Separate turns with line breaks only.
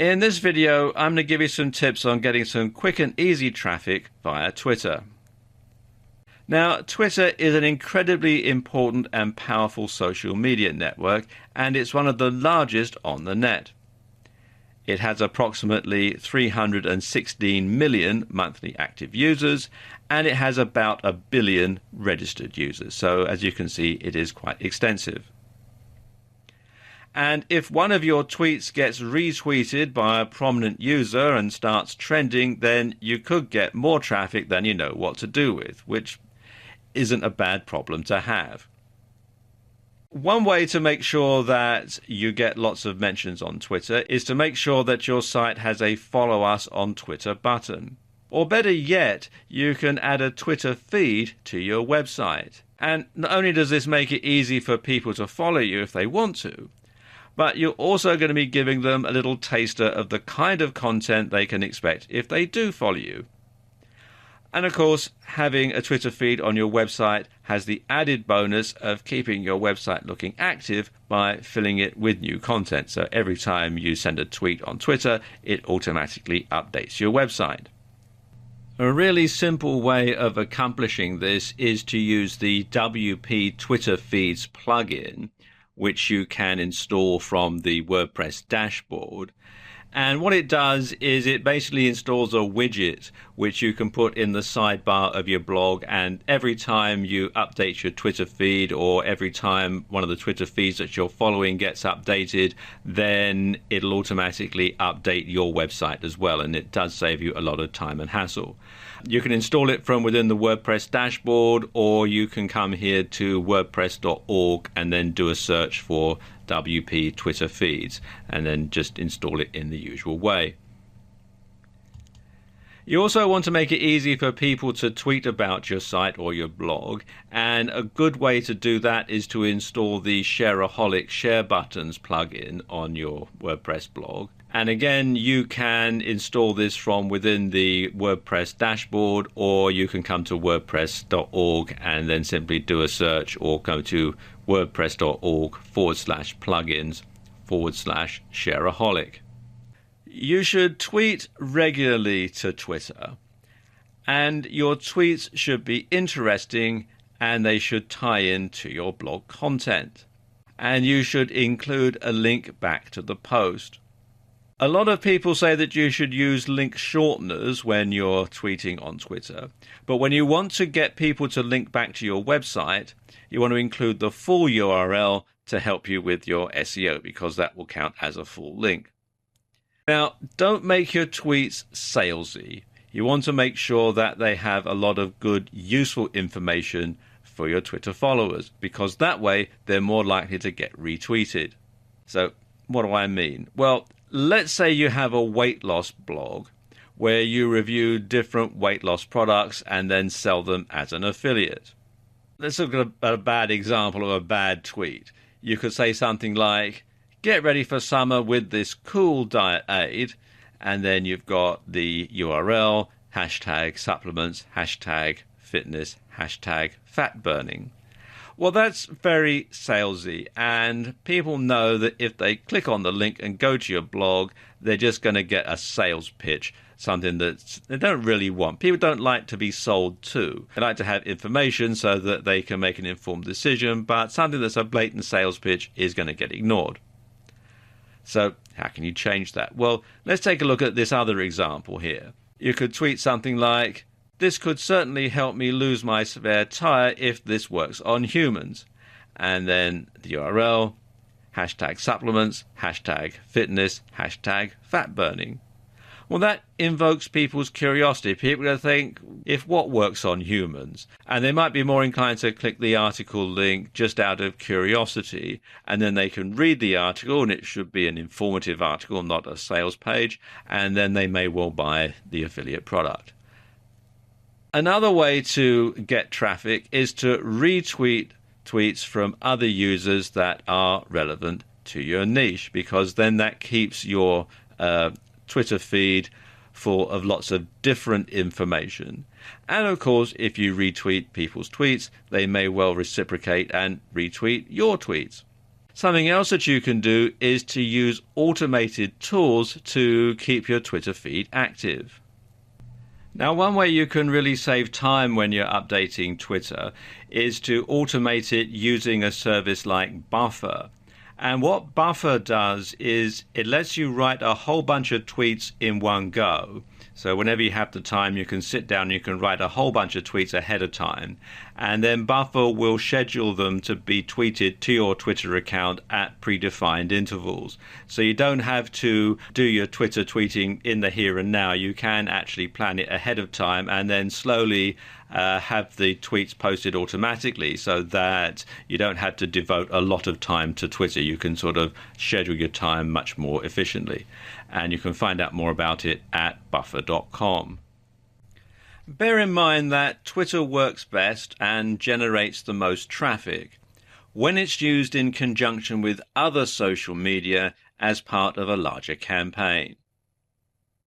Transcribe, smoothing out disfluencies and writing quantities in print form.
In this video, I'm going to give you some tips on getting some quick and easy traffic via Twitter. Now, Twitter is an incredibly important and powerful social media network, and it's one of the largest on the net. It has approximately 316 million monthly active users, and it has about 1 billion registered users. So, as you can see, it is quite extensive. And if one of your tweets gets retweeted by a prominent user and starts trending, then you could get more traffic than you know what to do with, which isn't a bad problem to have. One way to make sure that you get lots of mentions on Twitter is to make sure that your site has a follow us on Twitter button. Or better yet, you can add a Twitter feed to your website. And not only does this make it easy for people to follow you if they want to, but you're also going to be giving them a little taster of the kind of content they can expect if they do follow you. And of course, having a Twitter feed on your website has the added bonus of keeping your website looking active by filling it with new content. So every time you send a tweet on Twitter, it automatically updates your website. A really simple way of accomplishing this is to use the WP Twitter Feeds plugin, which you can install from the WordPress dashboard. And what it does is it basically installs a widget which you can put in the sidebar of your blog, and every time you update your Twitter feed or every time one of the Twitter feeds that you're following gets updated, then it'll automatically update your website as well, and it does save you a lot of time and hassle. You can install it from within the WordPress dashboard, or you can come here to wordpress.org and then do a search for WP Twitter Feeds and then just install it in the usual way. You also want to make it easy for people to tweet about your site or your blog, and a good way to do that is to install the Shareaholic Share Buttons plugin on your WordPress blog. And again, you can install this from within the WordPress dashboard, or you can come to wordpress.org and then simply do a search, or go to wordpress.org/plugins/Shareaholic. You should tweet regularly to Twitter, and your tweets should be interesting and they should tie into your blog content. And you should include a link back to the post. A lot of people say that you should use link shorteners when you're tweeting on Twitter, but when you want to get people to link back to your website, you want to include the full URL to help you with your SEO, because that will count as a full link. Now, don't make your tweets salesy. You want to make sure that they have a lot of good, useful information for your Twitter followers, because that way they're more likely to get retweeted. So, what do I mean? Well, let's say you have a weight loss blog where you review different weight loss products and then sell them as an affiliate. Let's look at a bad example of a bad tweet. You could say something like, "Get ready for summer with this cool diet aid," and then you've got the URL, #supplements, #fitness, #fat burning. Well, that's very salesy, and people know that if they click on the link and go to your blog, they're just going to get a sales pitch, something that they don't really want. People don't like to be sold to. They like to have information so that they can make an informed decision, but something that's a blatant sales pitch is going to get ignored. So how can you change that? Well, let's take a look at this other example here. You could tweet something like, "This could certainly help me lose my spare tire if this works on humans." And then the URL, #supplements, #fitness, #fat burning. Well, that invokes people's curiosity. People are going to think, if what works on humans? And they might be more inclined to click the article link just out of curiosity, and then they can read the article, and it should be an informative article, not a sales page, and then they may well buy the affiliate product. Another way to get traffic is to retweet tweets from other users that are relevant to your niche, because then that keeps your Twitter feed full of lots of different information. And of course, if you retweet people's tweets, they may well reciprocate and retweet your tweets. Something else that you can do is to use automated tools to keep your Twitter feed active. Now, one way you can really save time when you're updating Twitter is to automate it using a service like Buffer. And what Buffer does is it lets you write a whole bunch of tweets in one go. So whenever you have the time, you can sit down, you can write a whole bunch of tweets ahead of time. And then Buffer will schedule them to be tweeted to your Twitter account at predefined intervals. So you don't have to do your Twitter tweeting in the here and now. You can actually plan it ahead of time and then slowly have the tweets posted automatically so that you don't have to devote a lot of time to Twitter. You can sort of schedule your time much more efficiently. And you can find out more about it at buffer.com. Bear in mind that Twitter works best and generates the most traffic when it's used in conjunction with other social media as part of a larger campaign.